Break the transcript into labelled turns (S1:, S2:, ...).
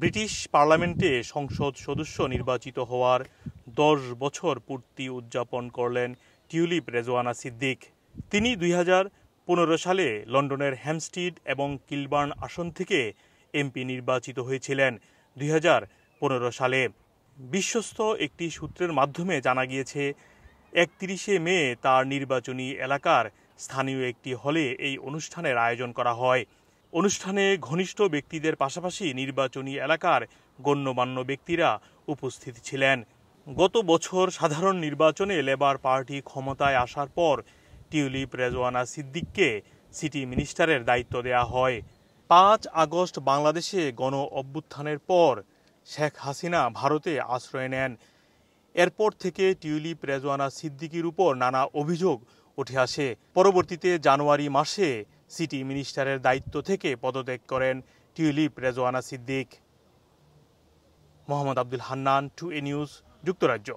S1: British পার্লামেন্টে সংসদ সদস্য নির্বাচিত হওয়ার ১০ বছর পূর্তি উদযাপন করলেন টিউলিপ রেজওয়ানা সিদ্দিক। তিনি ২০১৫ সালে লন্ডনের হ্যামস্টিড এবং কিলবার্ন আসন থেকে এমপি নির্বাচিত হয়েছিলেন ২০১৫ সালে। বিশ্বস্ত একটি সূত্রের মাধ্যমে জানা গিয়েছে, ৩১ মে তার নির্বাচনী এলাকার স্থানীয় একটি হলে এই অনুষ্ঠানের আয়োজন করা হয়। অনুষ্ঠানে ঘনিষ্ঠ ব্যক্তিদের পাশাপাশি নির্বাচনী এলাকার গণ্যমান্য ব্যক্তিরা উপস্থিত ছিলেন। গত বছর সাধারণ নির্বাচনে লেবার পার্টি ক্ষমতায় আসার পর টিউলিপ রেজওয়ানা সিদ্দিককে সিটি মিনিস্টারের দায়িত্ব দেয়া হয়। ৫ আগস্ট বাংলাদেশে গণ অভ্যুত্থানের পর শেখ হাসিনা ভারতে আশ্রয় নেন। এরপর থেকে টিউলিপ রেজওয়ানা সিদ্দিকির উপর নানা অভিযোগ উঠে আসে। পরবর্তীতে জানুয়ারি মাসে সিটি মিনিস্টারের দায়িত্ব থেকে পদত্যাগ করেন tulip Rezwana Siddique. Mohammad Abdul Hannan, 2A news, যুক্তরাজ্য।